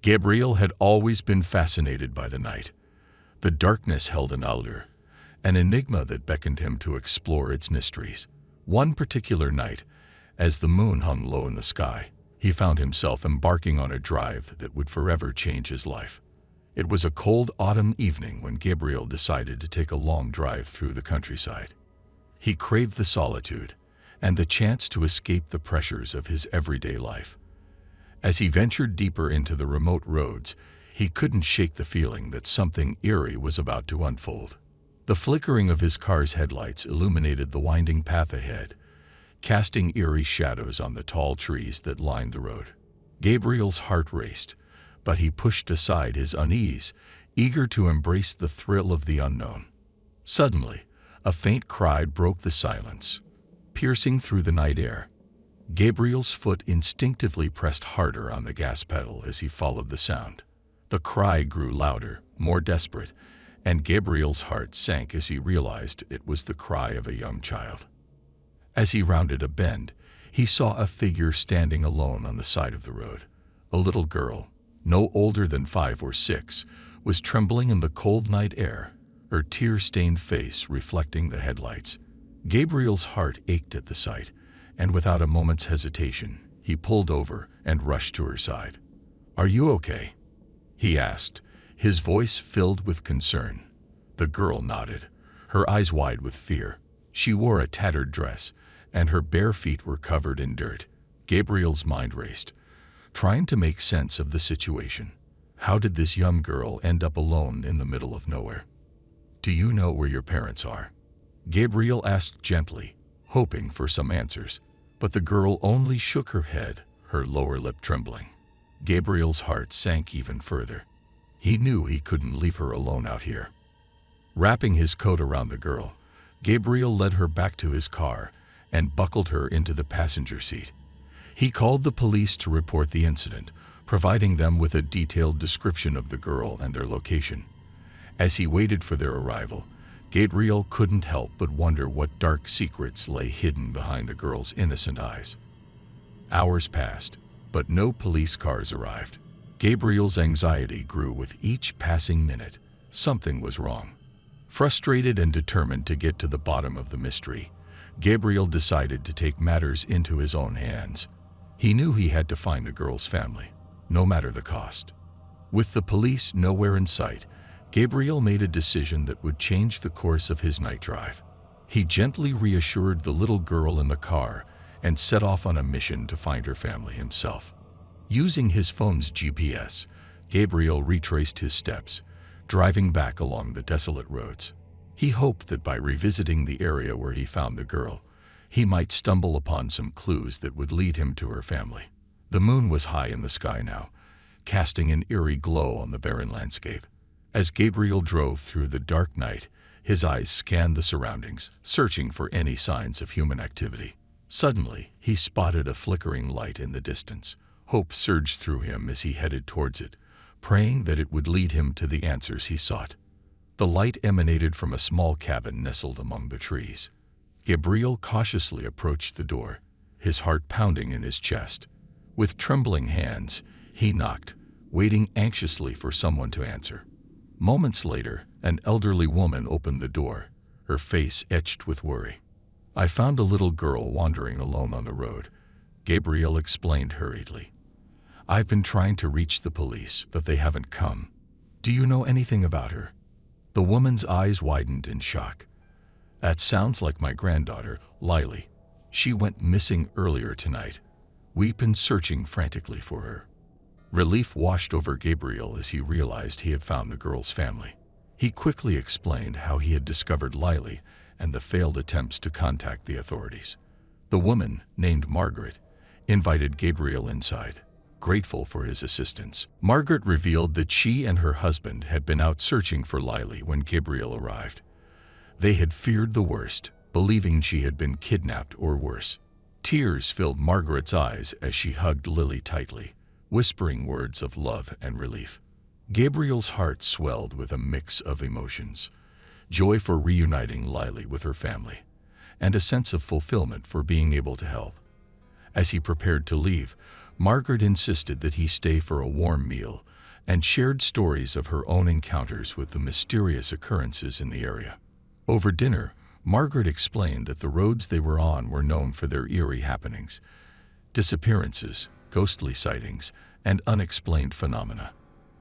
Gabriel had always been fascinated by the night. The darkness held an allure, an enigma that beckoned him to explore its mysteries. One particular night, as the moon hung low in the sky, he found himself embarking on a drive that would forever change his life. It was a cold autumn evening when Gabriel decided to take a long drive through the countryside. He craved the solitude and the chance to escape the pressures of his everyday life. As he ventured deeper into the remote roads, he couldn't shake the feeling that something eerie was about to unfold. The flickering of his car's headlights illuminated the winding path ahead, casting eerie shadows on the tall trees that lined the road. Gabriel's heart raced, but he pushed aside his unease, eager to embrace the thrill of the unknown. Suddenly, a faint cry broke the silence, piercing through the night air. Gabriel's foot instinctively pressed harder on the gas pedal as he followed the sound. The cry grew louder, more desperate, and Gabriel's heart sank as he realized it was the cry of a young child. As he rounded a bend, he saw a figure standing alone on the side of the road. A little girl, no older than 5 or 6, was trembling in the cold night air, her tear-stained face reflecting the headlights. Gabriel's heart ached at the sight, and without a moment's hesitation, he pulled over and rushed to her side. "Are you okay?" he asked, his voice filled with concern. The girl nodded, her eyes wide with fear. She wore a tattered dress, and her bare feet were covered in dirt. Gabriel's mind raced, trying to make sense of the situation. How did this young girl end up alone in the middle of nowhere? "Do you know where your parents are?" Gabriel asked gently, hoping for some answers, but the girl only shook her head, her lower lip trembling. Gabriel's heart sank even further. He knew he couldn't leave her alone out here. Wrapping his coat around the girl, Gabriel led her back to his car and buckled her into the passenger seat. He called the police to report the incident, providing them with a detailed description of the girl and their location. As he waited for their arrival, Gabriel couldn't help but wonder what dark secrets lay hidden behind the girl's innocent eyes. Hours passed, but no police cars arrived. Gabriel's anxiety grew with each passing minute. Something was wrong. Frustrated and determined to get to the bottom of the mystery, Gabriel decided to take matters into his own hands. He knew he had to find the girl's family, no matter the cost. With the police nowhere in sight, Gabriel made a decision that would change the course of his night drive. He gently reassured the little girl in the car and set off on a mission to find her family himself. Using his phone's GPS, Gabriel retraced his steps, driving back along the desolate roads. He hoped that by revisiting the area where he found the girl, he might stumble upon some clues that would lead him to her family. The moon was high in the sky now, casting an eerie glow on the barren landscape. As Gabriel drove through the dark night, his eyes scanned the surroundings, searching for any signs of human activity. Suddenly, he spotted a flickering light in the distance. Hope surged through him as he headed towards it, praying that it would lead him to the answers he sought. The light emanated from a small cabin nestled among the trees. Gabriel cautiously approached the door, his heart pounding in his chest. With trembling hands, he knocked, waiting anxiously for someone to answer. Moments later, an elderly woman opened the door, her face etched with worry. "I found a little girl wandering alone on the road," Gabriel explained hurriedly. "I've been trying to reach the police, but they haven't come. Do you know anything about her?" The woman's eyes widened in shock. "That sounds like my granddaughter, Lily. She went missing earlier tonight. We've been searching frantically for her." Relief washed over Gabriel as he realized he had found the girl's family. He quickly explained how he had discovered Lily and the failed attempts to contact the authorities. The woman, named Margaret, invited Gabriel inside, grateful for his assistance. Margaret revealed that she and her husband had been out searching for Lily when Gabriel arrived. They had feared the worst, believing she had been kidnapped or worse. Tears filled Margaret's eyes as she hugged Lily tightly, whispering words of love and relief. Gabriel's heart swelled with a mix of emotions: joy for reuniting Lily with her family, and a sense of fulfillment for being able to help. As he prepared to leave, Margaret insisted that he stay for a warm meal, and shared stories of her own encounters with the mysterious occurrences in the area. Over dinner, Margaret explained that the roads they were on were known for their eerie happenings, disappearances, ghostly sightings, and unexplained phenomena.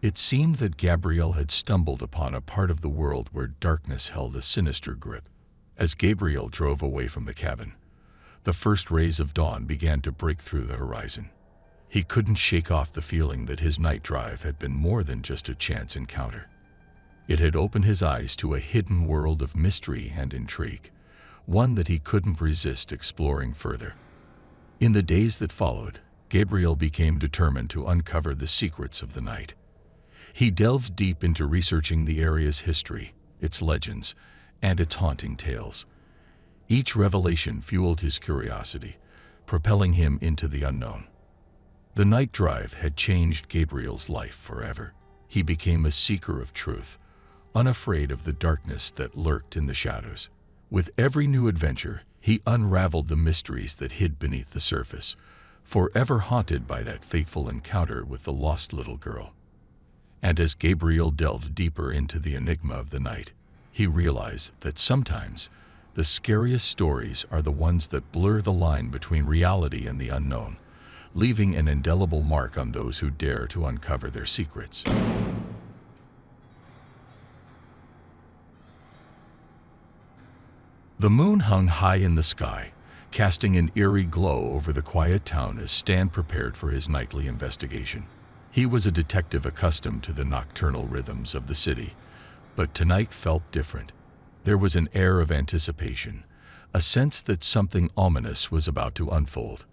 It seemed that Gabrielle had stumbled upon a part of the world where darkness held a sinister grip. As Gabriel drove away from the cabin, the first rays of dawn began to break through the horizon. He couldn't shake off the feeling that his night drive had been more than just a chance encounter. It had opened his eyes to a hidden world of mystery and intrigue, one that he couldn't resist exploring further. In the days that followed, Gabriel became determined to uncover the secrets of the night. He delved deep into researching the area's history, its legends, and its haunting tales. Each revelation fueled his curiosity, propelling him into the unknown. The night drive had changed Gabriel's life forever. He became a seeker of truth, unafraid of the darkness that lurked in the shadows. With every new adventure, he unraveled the mysteries that hid beneath the surface, forever haunted by that fateful encounter with the lost little girl. And as Gabriel delved deeper into the enigma of the night, he realized that sometimes the scariest stories are the ones that blur the line between reality and the unknown, leaving an indelible mark on those who dare to uncover their secrets. The moon hung high in the sky, casting an eerie glow over the quiet town as Stan prepared for his nightly investigation. He was a detective accustomed to the nocturnal rhythms of the city, but tonight felt different. There was an air of anticipation, a sense that something ominous was about to unfold.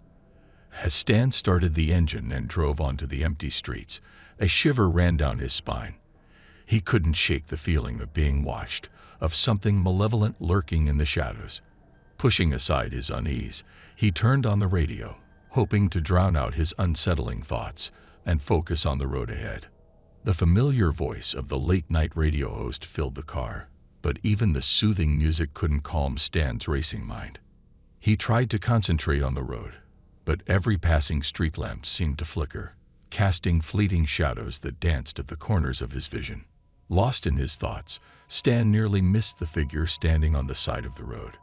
As Stan started the engine and drove onto the empty streets, a shiver ran down his spine. He couldn't shake the feeling of being watched, of something malevolent lurking in the shadows. Pushing aside his unease, he turned on the radio, hoping to drown out his unsettling thoughts and focus on the road ahead. The familiar voice of the late-night radio host filled the car, but even the soothing music couldn't calm Stan's racing mind. He tried to concentrate on the road, but every passing street lamp seemed to flicker, casting fleeting shadows that danced at the corners of his vision. Lost in his thoughts, Stan nearly missed the figure standing on the side of the road.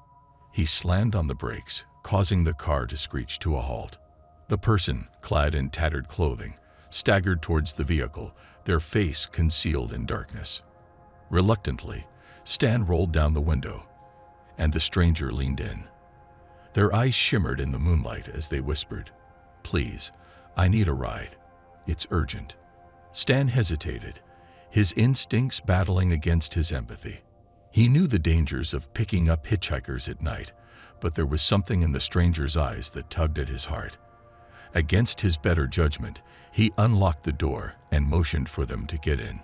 He slammed on the brakes, causing the car to screech to a halt. The person, clad in tattered clothing, staggered towards the vehicle, their face concealed in darkness. Reluctantly, Stan rolled down the window, and the stranger leaned in. Their eyes shimmered in the moonlight as they whispered, "Please, I need a ride. It's urgent." Stan hesitated, his instincts battling against his empathy. He knew the dangers of picking up hitchhikers at night, but there was something in the stranger's eyes that tugged at his heart. Against his better judgment, he unlocked the door and motioned for them to get in.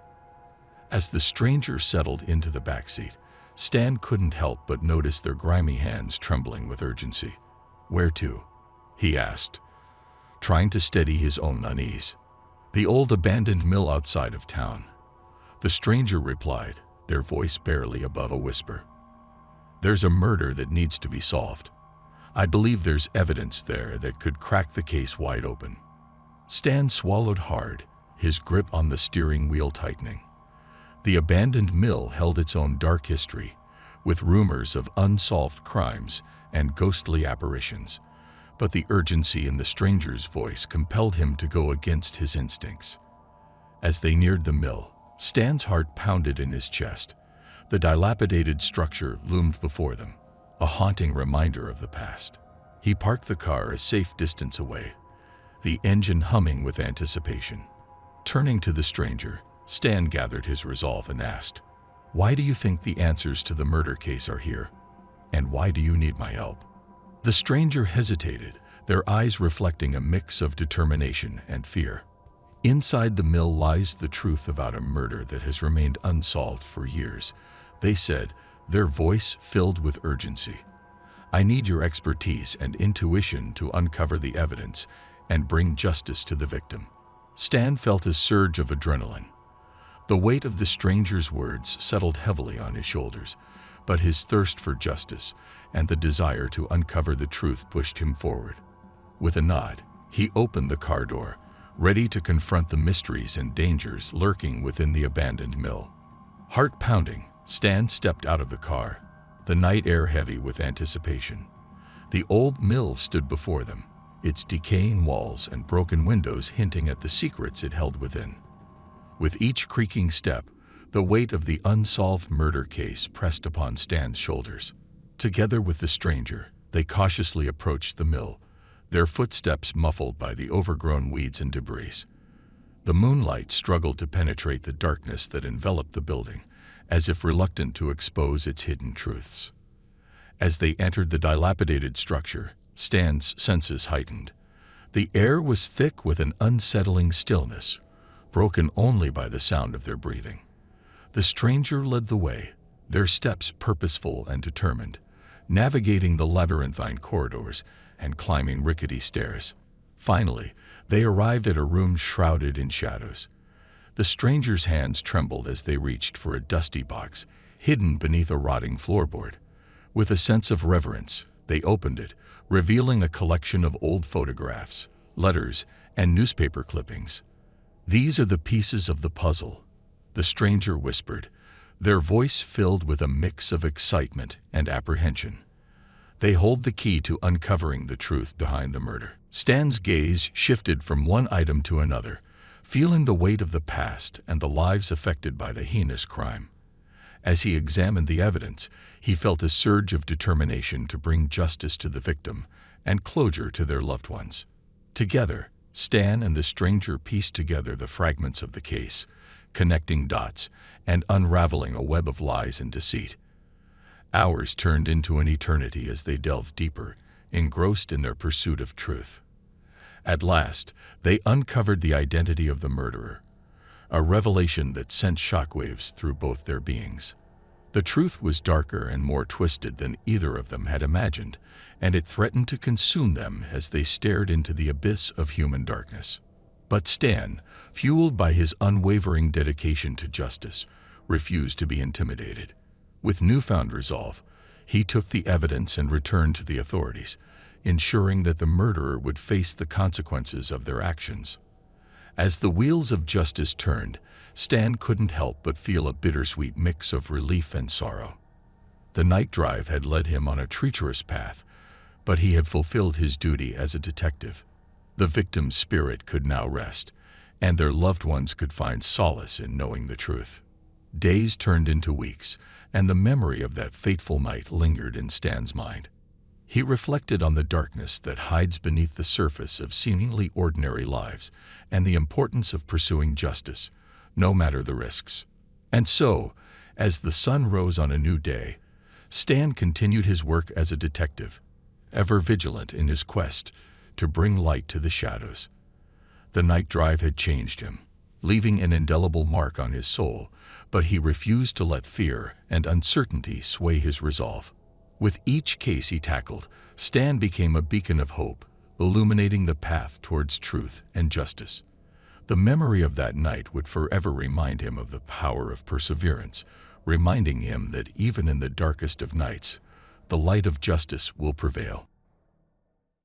As the stranger settled into the backseat, Stan couldn't help but notice their grimy hands trembling with urgency. "Where to?" he asked, trying to steady his own unease. "The old abandoned mill outside of town." The stranger replied, their voice barely above a whisper. "There's a murder that needs to be solved. I believe there's evidence there that could crack the case wide open." Stan swallowed hard, his grip on the steering wheel tightening. The abandoned mill held its own dark history, with rumors of unsolved crimes and ghostly apparitions, but the urgency in the stranger's voice compelled him to go against his instincts. As they neared the mill, Stan's heart pounded in his chest. The dilapidated structure loomed before them, a haunting reminder of the past. He parked the car a safe distance away, the engine humming with anticipation. Turning to the stranger, Stan gathered his resolve and asked, "Why do you think the answers to the murder case are here? And why do you need my help?" The stranger hesitated, their eyes reflecting a mix of determination and fear. "Inside the mill lies the truth about a murder that has remained unsolved for years," they said, their voice filled with urgency. "I need your expertise and intuition to uncover the evidence and bring justice to the victim." Stan felt a surge of adrenaline. The weight of the stranger's words settled heavily on his shoulders, but his thirst for justice and the desire to uncover the truth pushed him forward. With a nod, he opened the car door, ready to confront the mysteries and dangers lurking within the abandoned mill. Heart pounding, Stan stepped out of the car, the night air heavy with anticipation. The old mill stood before them, its decaying walls and broken windows hinting at the secrets it held within. With each creaking step, the weight of the unsolved murder case pressed upon Stan's shoulders. Together with the stranger, they cautiously approached the mill, their footsteps muffled by the overgrown weeds and debris. The moonlight struggled to penetrate the darkness that enveloped the building, as if reluctant to expose its hidden truths. As they entered the dilapidated structure, Stan's senses heightened. The air was thick with an unsettling stillness, broken only by the sound of their breathing. The stranger led the way, their steps purposeful and determined, navigating the labyrinthine corridors and climbing rickety stairs. Finally, they arrived at a room shrouded in shadows. The stranger's hands trembled as they reached for a dusty box, hidden beneath a rotting floorboard. With a sense of reverence, they opened it, revealing a collection of old photographs, letters, and newspaper clippings. "These are the pieces of the puzzle," the stranger whispered, their voice filled with a mix of excitement and apprehension. "They hold the key to uncovering the truth behind the murder." Stan's gaze shifted from one item to another, feeling the weight of the past and the lives affected by the heinous crime. As he examined the evidence, he felt a surge of determination to bring justice to the victim and closure to their loved ones. Together, Stan and the stranger pieced together the fragments of the case, connecting dots and unraveling a web of lies and deceit. Hours turned into an eternity as they delved deeper, engrossed in their pursuit of truth. At last, they uncovered the identity of the murderer, a revelation that sent shockwaves through both their beings. The truth was darker and more twisted than either of them had imagined, and it threatened to consume them as they stared into the abyss of human darkness. But Stan, fueled by his unwavering dedication to justice, refused to be intimidated. With newfound resolve, he took the evidence and returned to the authorities, ensuring that the murderer would face the consequences of their actions. As the wheels of justice turned, Stan couldn't help but feel a bittersweet mix of relief and sorrow. The night drive had led him on a treacherous path, but he had fulfilled his duty as a detective. The victim's spirit could now rest, and their loved ones could find solace in knowing the truth. Days turned into weeks, and the memory of that fateful night lingered in Stan's mind. He reflected on the darkness that hides beneath the surface of seemingly ordinary lives and the importance of pursuing justice, no matter the risks. And so, as the sun rose on a new day, Stan continued his work as a detective, ever vigilant in his quest to bring light to the shadows. The night drive had changed him, leaving an indelible mark on his soul, but he refused to let fear and uncertainty sway his resolve. With each case he tackled, Stan became a beacon of hope, illuminating the path towards truth and justice. The memory of that night would forever remind him of the power of perseverance, reminding him that even in the darkest of nights, the light of justice will prevail.